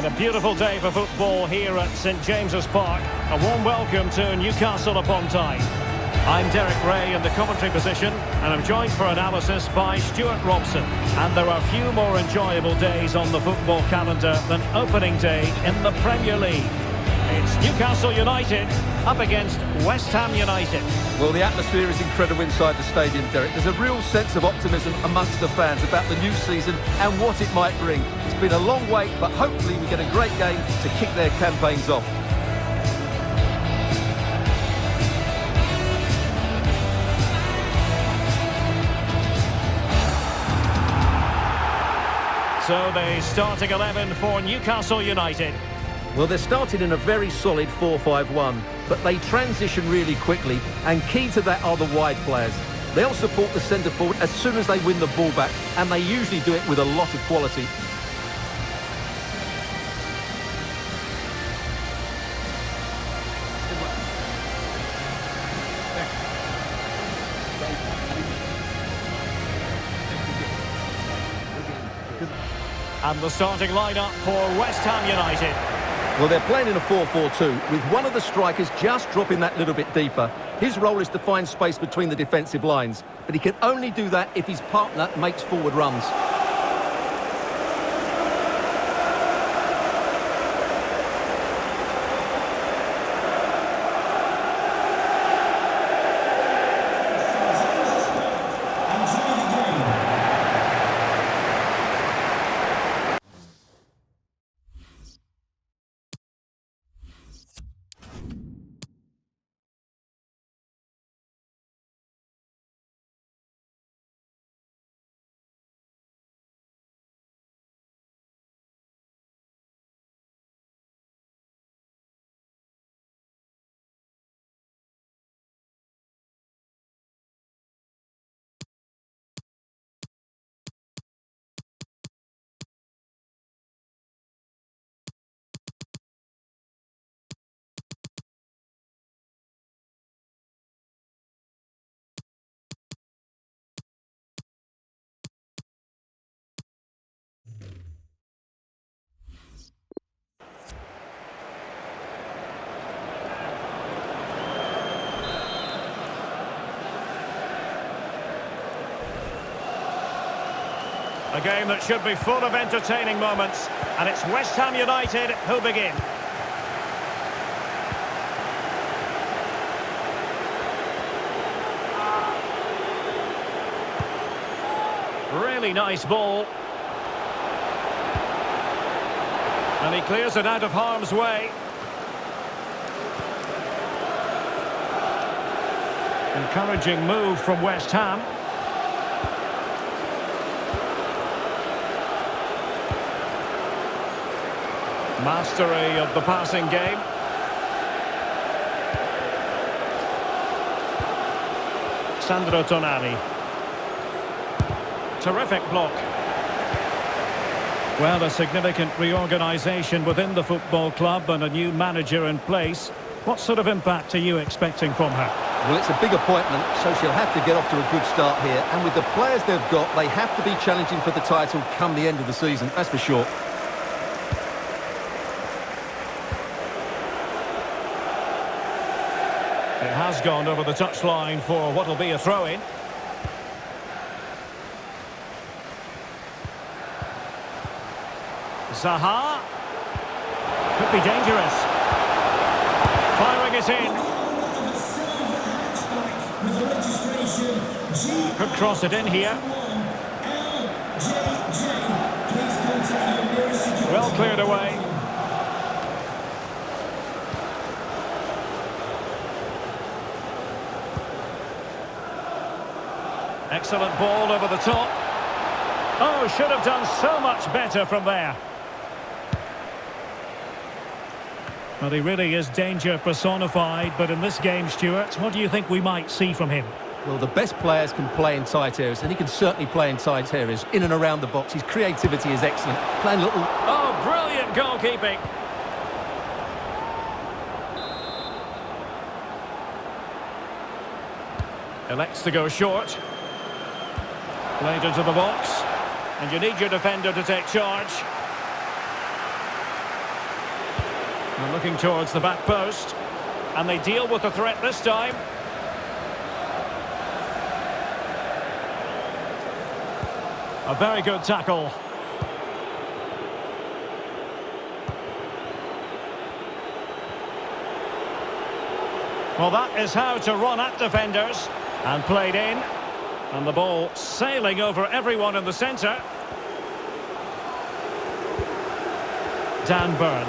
And a beautiful day for football here at St James's Park. A warm welcome to Newcastle upon Tyne. I'm Derek Ray in the commentary position, and I'm joined for analysis by Stuart Robson. And there are few more enjoyable days on the football calendar than opening day in the Premier League. It's Newcastle United up against West Ham United. Well, the atmosphere is incredible inside the stadium, Derek. There's a real sense of optimism amongst the fans about the new season and what it might bring. It's been a long wait, but hopefully we get a great game to kick their campaigns off. So the starting 11 for Newcastle United. Well, they're starting in a very solid 4-5-1, but they transition really quickly, and key to that are the wide players. They'll support the centre forward as soon as they win the ball back, and they usually do it with a lot of quality. And the starting lineup for West Ham United. Well, they're playing in a 4-4-2, with one of the strikers just dropping that little bit deeper. His role is to find space between the defensive lines, but he can only do that if his partner makes forward runs. A game that should be full of entertaining moments, and it's West Ham United who begin. Really nice ball. And he clears it out of harm's way. Encouraging move from West Ham. Mastery of the passing game. Sandro Tonali. Terrific block. Well, a significant reorganisation within the football club and a new manager in place. What sort of impact are you expecting from her? Well, it's a big appointment, so she'll have to get off to a good start here. And with the players they've got, they have to be challenging for the title come the end of the season, that's for sure. It has gone over the touchline for what will be a throw-in. Zaha. Could be dangerous. Firing it in. Could cross it in here. Well cleared away. Excellent ball over the top. Oh, should have done so much better from there. Well, he really is danger personified, but in this game, Stuart, what do you think we might see from him? Well, the best players can play in tight areas, and he can certainly play in tight areas, in and around the box. His creativity is excellent. Playing a little... Oh, brilliant goalkeeping. Elects to go short. Played into the box. And you need your defender to take charge. And looking towards the back post. And they deal with the threat this time. A very good tackle. Well, that is how to run at defenders. And played in. And the ball sailing over everyone in the centre. Dan Burn.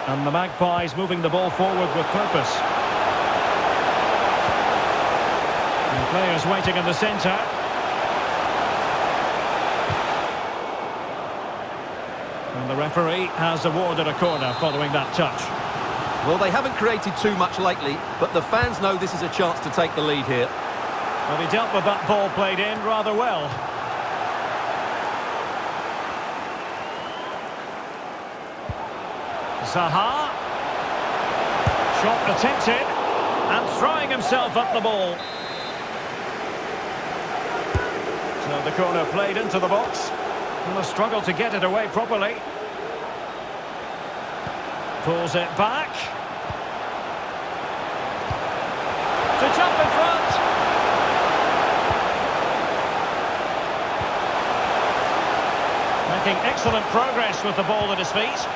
And the Magpies moving the ball forward with purpose. And players waiting in the centre. And the referee has awarded a corner following that touch. Well, they haven't created too much lately, but the fans know this is a chance to take the lead here. Well, he dealt with that ball played in rather well. Zaha. Shot attempted. And throwing himself up the ball. So the corner played into the box. And a struggle to get it away properly. Pulls it back. To jump in front. Making excellent progress with the ball at his feet.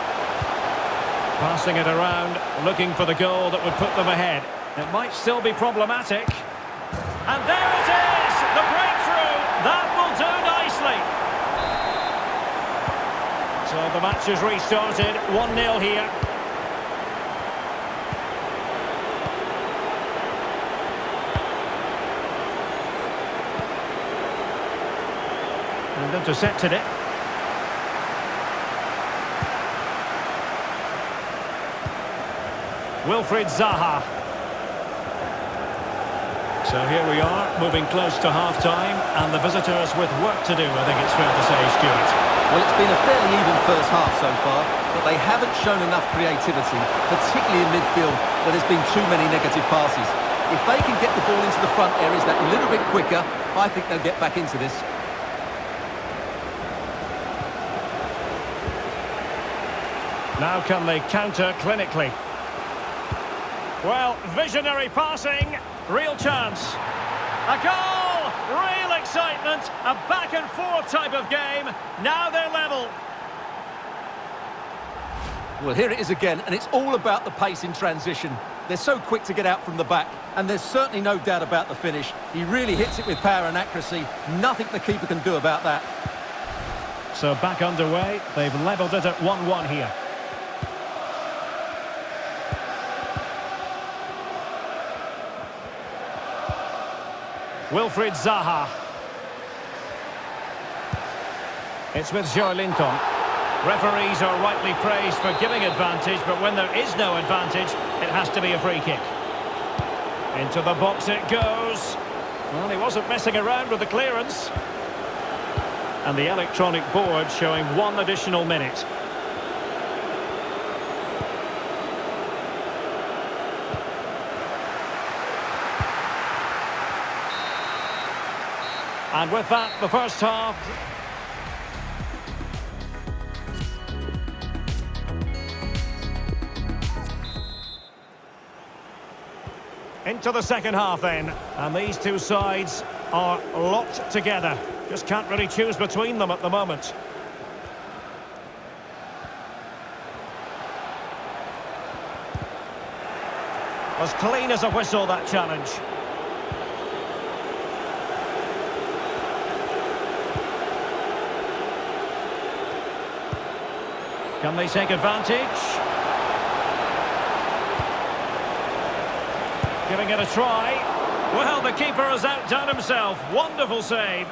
Passing it around, looking for the goal that would put them ahead. It might still be problematic. And there it is! The breakthrough! That will do nicely. So the match is restarted. 1-0 here. And intercepted it. Wilfried Zaha. So here we are, moving close to half-time, and the visitors with work to do, I think it's fair to say, Stuart. Well, it's been a fairly even first half so far, but they haven't shown enough creativity, particularly in midfield, where there's been too many negative passes. If they can get the ball into the front areas that little bit quicker, I think they'll get back into this. Now can they counter clinically? Well, visionary passing, real chance. A goal! Real excitement, a back and forth type of game. Now they're level. Well, here it is again, and it's all about the pace in transition. They're so quick to get out from the back, and there's certainly no doubt about the finish. He really hits it with power and accuracy. Nothing the keeper can do about that. So back underway, they've levelled it at 1-1 here. Wilfried Zaha. It's with Joelinton. Referees are rightly praised for giving advantage, but when there is no advantage, it has to be a free kick. Into the box it goes. Well, he wasn't messing around with the clearance. And the electronic board showing 1 additional minute. And with that, the first half. Into the second half then. And these two sides are locked together. Just can't really choose between them at the moment. As clean as a whistle, that challenge. Can they take advantage? Giving it a try. Well, the keeper has outdone himself. Wonderful save.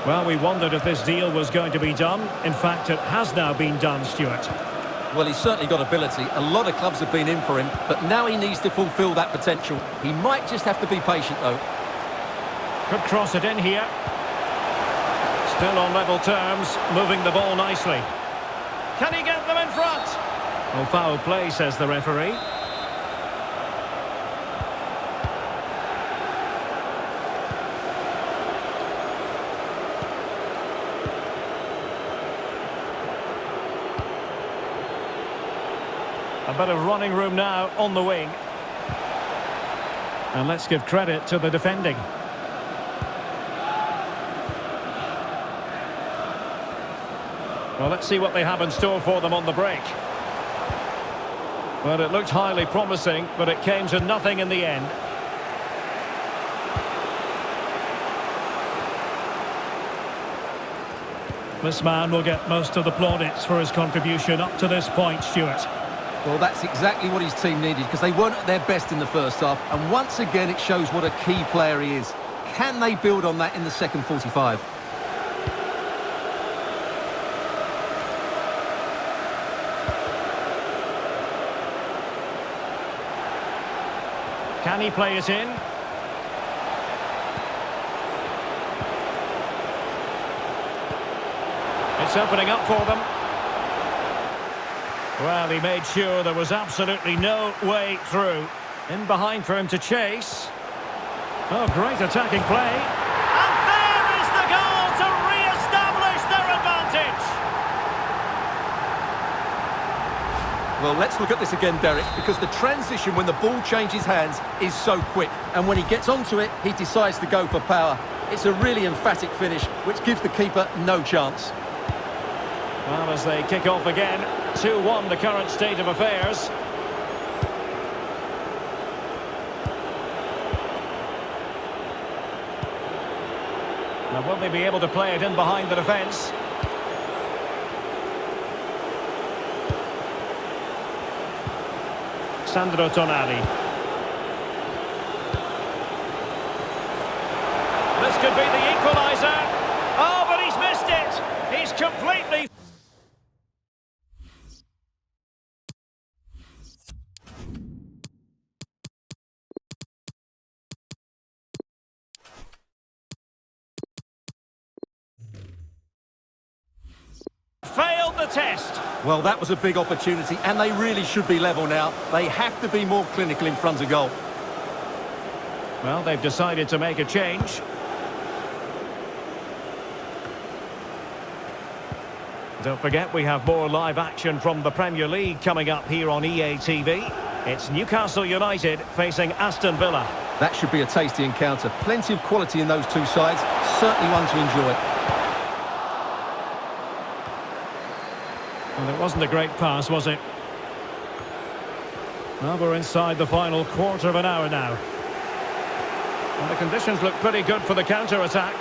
Well, we wondered if this deal was going to be done. In fact, it has now been done, Stuart. Well, he's certainly got ability. A lot of clubs have been in for him, but now he needs to fulfil that potential. He might just have to be patient, though. Could cross it in here. Still on level terms, moving the ball nicely. Can he get them in front? Well, foul play, says the referee. A bit of running room now on the wing. And let's give credit to the defending. Well, let's see what they have in store for them on the break. Well, it looked highly promising, but it came to nothing in the end. This man will get most of the plaudits for his contribution up to this point, Stuart. Well, that's exactly what his team needed, because they weren't at their best in the first half, and once again it shows what a key player he is. Can they build on that in the second 45? Can he play it in? It's opening up for them. Well, he made sure there was absolutely no way through. In behind for him to chase. Oh, great attacking play. And there is the goal to re-establish their advantage. Well, let's look at this again, Derek, because the transition when the ball changes hands is so quick. And when he gets onto it, he decides to go for power. It's a really emphatic finish, which gives the keeper no chance. Well, as they kick off again, 2-1 the current state of affairs. Now, will they be able to play it in behind the defence? Sandro Tonali. This could be the equaliser. Oh, but he's missed it. He's completely... failed the test. Well, that was a big opportunity, and they really should be level now. They have to be more clinical in front of goal. Well, they've decided to make a change. Don't forget, we have more live action from the Premier League coming up here on EA TV. It's Newcastle United facing Aston Villa. That should be a tasty encounter. Plenty of quality in those two sides. Certainly one to enjoy. Well, it wasn't a great pass, was it? Well, we're inside the final quarter of an hour now. And the conditions look pretty good for the counter-attack.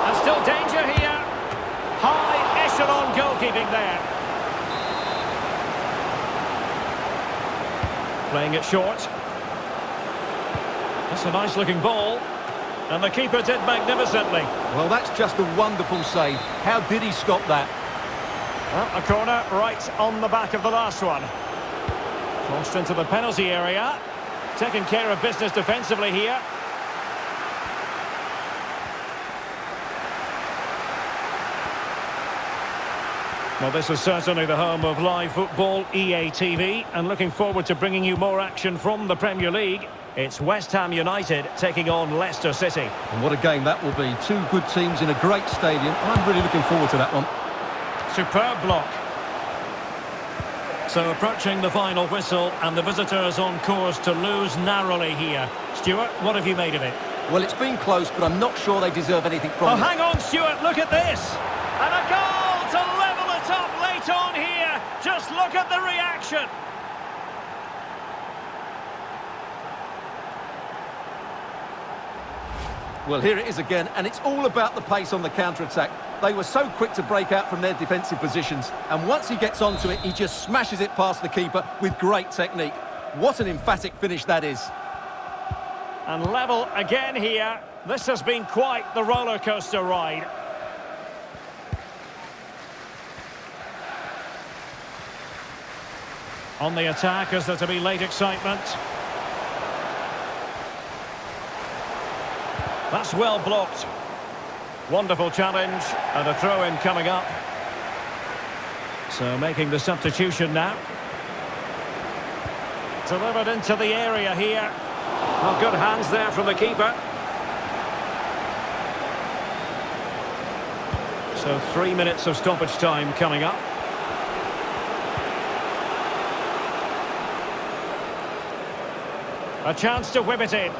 And still danger here. High echelon goalkeeping there. Playing it short. That's a nice-looking ball. And the keeper did magnificently. Well, that's just a wonderful save. How did he stop that? Well, a corner right on the back of the last one. Crossed into the penalty area. Taking care of business defensively here. Well, this is certainly the home of live football, EA TV, and looking forward to bringing you more action from the Premier League. It's West Ham United taking on Leicester City. And what a game that will be. Two good teams in a great stadium. I'm really looking forward to that one. Superb block. So approaching the final whistle, and the visitors on course to lose narrowly here. Stuart, what have you made of it? Well, it's been close, but I'm not sure they deserve anything from it. Oh, hang on, Stuart, look at this! And a goal to level it up late on here. Just look at the reaction. Well, here it is again, and it's all about the pace on the counter-attack. They were so quick to break out from their defensive positions, and once he gets onto it, he just smashes it past the keeper with great technique. What an emphatic finish that is. And level again here. This has been quite the roller coaster ride. On the attack, is there to be late excitement? That's well blocked. Wonderful challenge, and a throw-in coming up. So making the substitution now. Delivered into the area here. Well, good hands there from the keeper. So 3 minutes of stoppage time coming up. A chance to whip it in.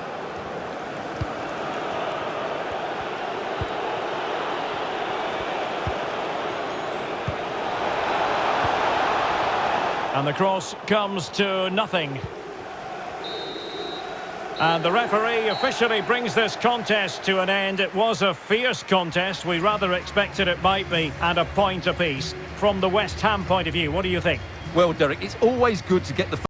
And the cross comes to nothing. And the referee officially brings this contest to an end. It was a fierce contest. We rather expected it might be, and a point apiece. From the West Ham point of view, what do you think? Well, Derek, it's always good to get the